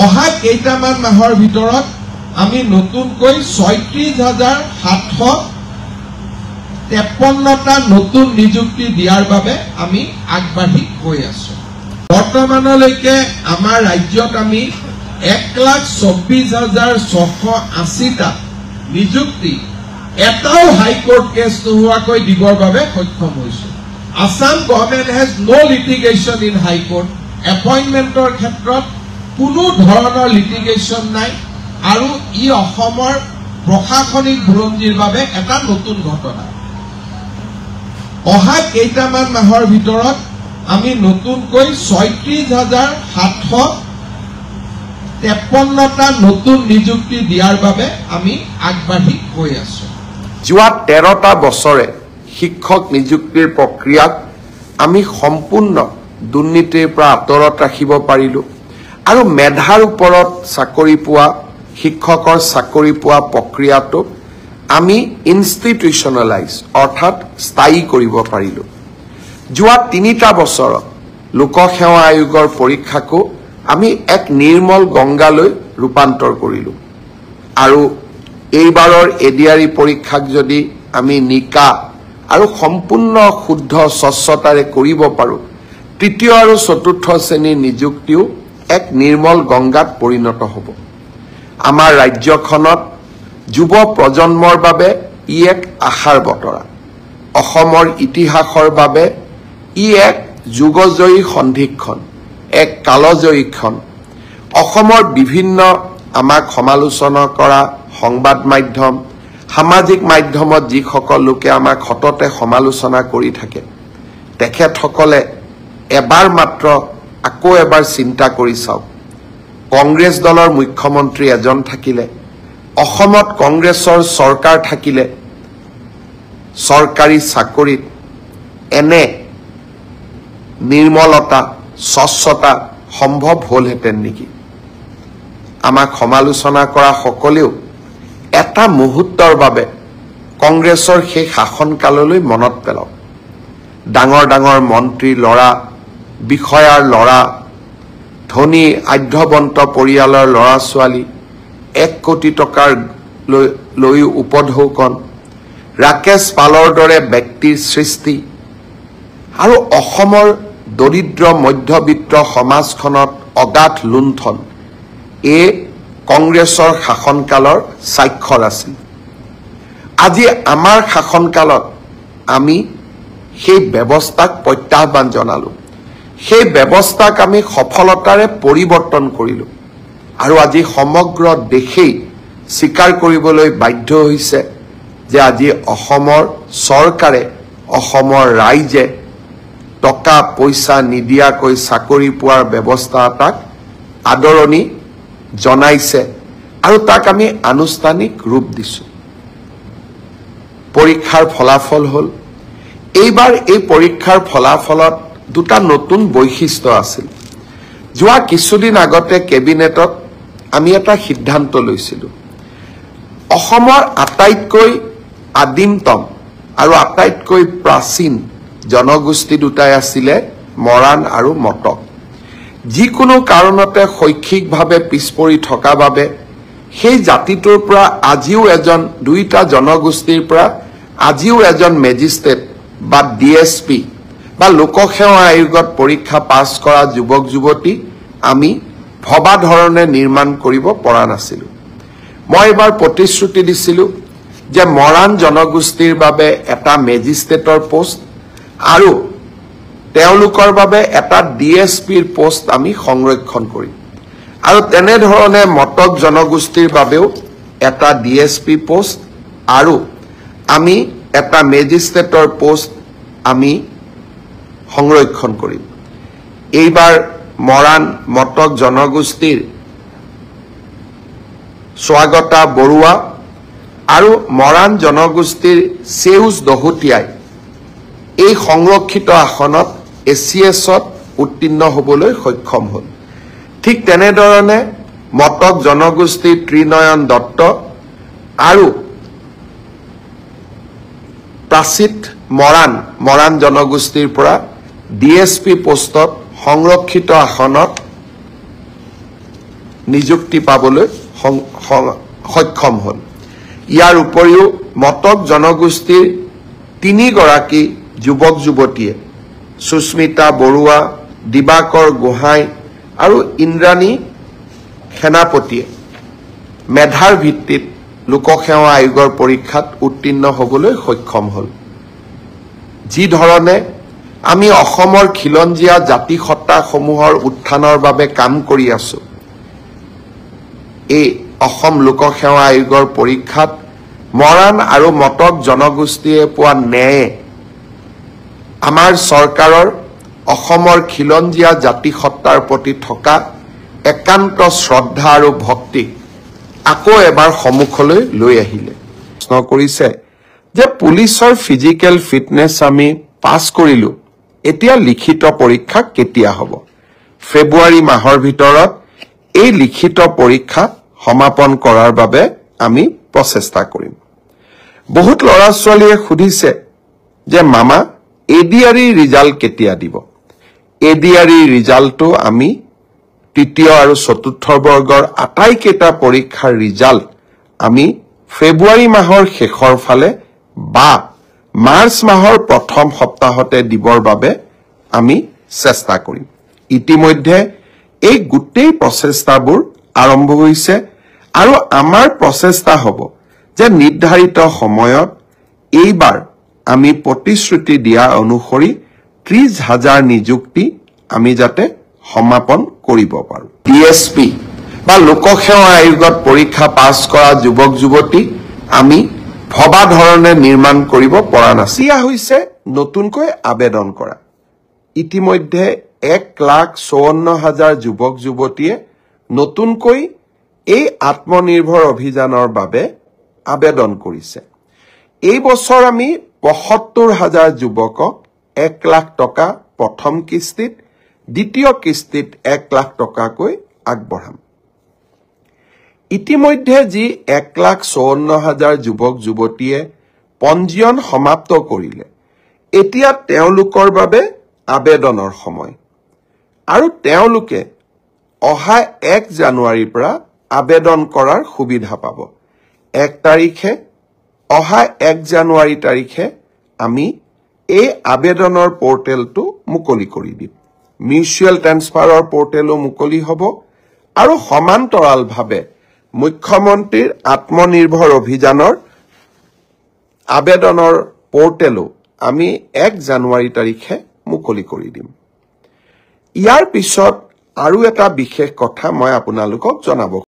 অহা কেইটামান মাহৰ ভিতৰত আমি নতুনকৈ ৩৬,৭৫৩টা নতুন নিযুক্তি দিয়াৰ বাবে আমি আগবাঢ়ি গৈ আছো। বৰ্তমানলৈকে আমাৰ ৰাজ্যত আমি ১,২৪,৬৮০টা নিযুক্তি এটাও হাইকোৰ্ট কেছ নোহোৱাকৈ দিবৰ বাবে সক্ষম হৈছো। Assam government has no litigation in High Court. Appointmentor ক্ষেত্ৰত কোনো ধৰণৰ লিটিগেশ্যন নাই আৰু ই অসমৰ প্ৰশাসনিক বুৰঞ্জীৰ বাবে এটা নতুন ঘটনা। অহা কেইটামান মাহৰ ভিতৰত আমি নতুনকৈ ৩৬,৭৫৩টা নতুন নিযুক্তি দিয়াৰ বাবে আমি আগবাঢ়ি গৈ আছো। যোৱা ১৩টা বছৰে শিক্ষক নিযুক্তিৰ প্ৰক্ৰিয়াক আমি সম্পূৰ্ণ দুৰ্নীতিৰ পৰা আঁতৰত ৰাখিব পাৰিলো আৰু মেধাৰ ওপৰত চাকৰি পোৱা শিক্ষকৰ চাকৰি পোৱা প্ৰক্ৰিয়াটোক আমি ইনষ্টিটিউচনেলাইজ অৰ্থাৎ স্থায়ী কৰিব পাৰিলো। যোৱা ৩টা বছৰত লোকসেৱা আয়োগৰ পৰীক্ষাকো আমি এক নিৰ্মল গংগালৈ ৰূপান্তৰ কৰিলো আৰু এইবাৰৰ এডিআৰই পৰীক্ষাক যদি আমি নিকা আৰু সম্পূৰ্ণ শুদ্ধ স্বচ্ছতাৰে কৰিব পাৰো, তৃতীয় আৰু চতুৰ্থ শ্ৰেণীৰ নিযুক্তিও এক নিৰ্মল গংগাত পৰিণত হ'ব। আমাৰ ৰাজ্যখনত যুৱ প্ৰজন্মৰ বাবে ই এক আশাৰ বতৰা। অসমৰ ইতিহাসৰ বাবে ই এক যুগজয়ী সন্ধিক্ষণ, এক কালজয়ী ক্ষণ। অসমৰ বিভিন্ন আমাক সমালোচনা কৰা সংবাদ মাধ্যম, সামাজিক মাধ্যমত যিসকল লোকে আমাক সততে সমালোচনা কৰি থাকে, তেখেতসকলে এবাৰ মাত্ৰ আকৌ এবাৰ চিন্তা কৰি চাওক। কংগ্ৰেছ দলৰ মুখ্যমন্ত্ৰী এজন থাকিলে, অসমত কংগ্ৰেছৰ চৰকাৰ থাকিলে, চৰকাৰী চাকৰিত এনে নিৰ্মলতা স্বচ্ছতা সম্ভৱ হ'লহেঁতেন নেকি? আমাক সমালোচনা কৰা সকলেও এটা মুহূৰ্তৰ বাবে কংগ্ৰেছৰ সেই শাসনকাললৈ মনত পেলাওক। ডাঙৰ ডাঙৰ মন্ত্ৰীৰ ল'ৰা, বিষয়াৰ ল'ৰা, ধনী আঢ্যবন্ত পৰিয়ালৰ ল'ৰা ছোৱালী, ১ কোটি টকাৰ লৈ উপঢৌকন, ৰাকেশ পালৰ দৰে ব্যক্তিৰ সৃষ্টি আৰু অসমৰ দৰিদ্ৰ মধ্যবিত্ত সমাজখনত অগাধ লুণ্ঠন, এই কংগ্ৰেছৰ শাসনকালৰ স্বাক্ষৰ আছিল। আজি আমাৰ শাসনকালত আমি সেই ব্যৱস্থাক প্ৰত্যাহ্বান জনালো, সেই ব্যৱস্থাক আমি সফলতাৰে পৰিৱৰ্তন কৰিলো আৰু আজি সমগ্ৰ দেশেই স্বীকাৰ কৰিবলৈ বাধ্য হৈছে যে আজি অসমৰ চৰকাৰে, অসমৰ ৰাইজে টকা পইচা নিদিয়াকৈ চাকৰি পোৱাৰ ব্যৱস্থা এটাক আদৰণি জনাইছে আৰু তাক আমি আনুষ্ঠানিক ৰূপ দিছো। পৰীক্ষাৰ ফলাফল হ'ল, এইবাৰ এই পৰীক্ষাৰ ফলাফলত দুটা নতুন বৈশিষ্ট্য আছিল। যোৱা কিছুদিন আগতে কেবিনেটত আমি এটা সিদ্ধান্ত লৈছিলো, অসমৰ আটাইতকৈ আদিমতম আৰু আটাইতকৈ প্ৰাচীন জনগোষ্ঠী দুটাই আছিলে মৰাণ আৰু মটক। যিকোনো কাৰণতে শৈক্ষিকভাৱে পিছপৰি থকা বাবে সেই জাতিটোৰ পৰা আজিও দুইটা জনগোষ্ঠীৰ পৰা আজিও এজন মেজিষ্ট্ৰেট বা ডিএছপি বা লোকসেৱা আয়োগত পৰীক্ষা পাছ কৰা যুৱক যুৱতী আমি ভবা ধৰণে নিৰ্মাণ কৰিব পৰা নাছিলো। মই এবাৰ প্ৰতিশ্ৰুতি দিছিলো যে মৰাণ জনগোষ্ঠীৰ বাবে এটা মেজিষ্ট্ৰেটৰ পোষ্ট আৰু তেওঁলোকৰ বাবে এটা ডিএছপিৰ পোষ্ট আমি সংৰক্ষণ কৰিম আৰু তেনেধৰণে মটক জনগোষ্ঠীৰ বাবেও এটা ডিএছপি পোষ্ট আৰু আমি এটা মেজিষ্ট্ৰেটৰ পোষ্ট আমি সংৰক্ষণ কৰিম। এইবাৰ মৰাণ মটক জনগোষ্ঠীৰ স্বাগতা বৰুৱা আৰু মৰাণ জনগোষ্ঠীৰ সেউজ দহোটীয়াই এই সংৰক্ষিত আসনত এছিএছত উত্তীৰ্ণ হ'বলৈ সক্ষম হ'ল। ঠিক তেনেধৰণে মটক জনগোষ্ঠীৰ ত্ৰিনয়ন দত্ত আৰু প্ৰাচিত মৰাণ জনগোষ্ঠীৰ পৰা ডিএছপি পোষ্টত সংৰক্ষিত আসনত নিযুক্তি পাবলৈ সক্ষম হ'ল। ইয়াৰ উপৰিও মটক জনগোষ্ঠীৰ 3 গৰাকী যুৱক যুৱতীয়ে সুস্মিতা বৰুৱা, দিবাকৰ গোহাঁই আৰু ইন্দ্ৰাণী সেনাপতিয়ে মেধাৰ ভিত্তিত লোকসেৱা আয়োগৰ পৰীক্ষাত উত্তীৰ্ণ হ'বলৈ সক্ষম হ'ল। যি ধৰণে আমি অসমৰ খিলঞ্জীয়া জাতিসত্তাসমূহৰ উত্থানৰ বাবে কাম কৰি আছো, এই অসম লোকসেৱা আয়োগৰ পৰীক্ষাত মৰাণ আৰু মটক জনগোষ্ঠীয়ে পোৱা ন্যায়ে আমাৰ চৰকাৰৰ অসমৰ খিলঞ্জীয়া জাতিসত্তাৰ প্ৰতি থকা একান্ত শ্ৰদ্ধা আৰু ভক্তিক আকৌ এবাৰ সন্মুখলৈ লৈ আহিলে। প্ৰশ্ন কৰিছে যে পুলিচৰ ফিজিকেল ফিটনেছ আমি পাছ কৰিলো, এতিয়া লিখিত পৰীক্ষা কেতিয়া হ'ব? ফেব্ৰুৱাৰী মাহৰ ভিতৰত এই লিখিত পৰীক্ষা সমাপন কৰাৰ বাবে আমি প্ৰচেষ্টা কৰিম। বহুত ল'ৰা ছোৱালীয়ে সুধিছে যে মামা ADRE ৰিজাল্ট কেতিয়া দিব? ADRE ৰিজাল্টটো আমি তৃতীয় আৰু চতুৰ্থ বৰ্গৰ আটাইকেইটা পৰীক্ষাৰ ৰিজাল্ট আমি ফেব্ৰুৱাৰী মাহৰ শেষৰ ফালে বা মাৰ্চ মাহৰ প্ৰথম সপ্তাহতে দিবৰ বাবে আমি চেষ্টা কৰিম। ইতিমধ্যে এই গোটেই প্ৰচেষ্টাবোৰ আৰম্ভ হৈছে আৰু আমাৰ প্ৰচেষ্টা হ'ব যে নিৰ্ধাৰিত সময়ত এইবাৰ আমি প্ৰতিশ্ৰুতি দিয়া অনুসৰি 30,000 নিযুক্তি আমি যাতে সমাপন কৰিব পাৰোঁ। DSP বা লোকসেৱা আয়োগত পৰীক্ষা পাছ কৰা যুৱক যুৱতী আমি ভবা ধৰণে নিৰ্মাণ কৰিব পৰা নাছিল। এয়া হৈছে নতুনকৈ আবেদন কৰা। ইতিমধ্যে 1,54,000 যুৱক যুৱতীয়ে নতুনকৈ এই আত্মনিৰ্ভৰ অভিযানৰ বাবে আবেদন কৰিছে। এই বছৰ আমি ৭৫,000 যুৱকক 1 লাখ টকা প্ৰথম কিস্তিত, দ্বিতীয় কিস্তিত 1 লাখ টকাকৈ আগবঢ়াম। ইতিমধ্যে যি 1,54,000 যুৱক যুৱতীয়ে পঞ্জীয়ন সমাপ্ত কৰিলে, এতিয়া তেওঁলোকৰ বাবে আবেদনৰ সময় আৰু তেওঁলোকে অহা 1 জানুৱাৰীৰ পৰা আবেদন কৰাৰ সুবিধা পাব। 1 তাৰিখে অহা 1 জানুৱাৰী তাৰিখে আমি এই আবেদনৰ পৰ্টেলটো মুকলি কৰি দিম। মিউচুৱেল ট্ৰেন্সফাৰৰ পৰ্টেলো মুকলি হ'ব আৰু সমান্তৰালভাৱে মুখ্যমন্ত্ৰীৰ আত্মনিৰ্ভৰ অভিযানৰ আবেদনৰ পৰ্টেলো আমি 1 জানুৱাৰী তাৰিখে মুকলি কৰি দিম। ইয়াৰ পিছত আৰু এটা বিশেষ কথা মই আপোনালোকক জনাব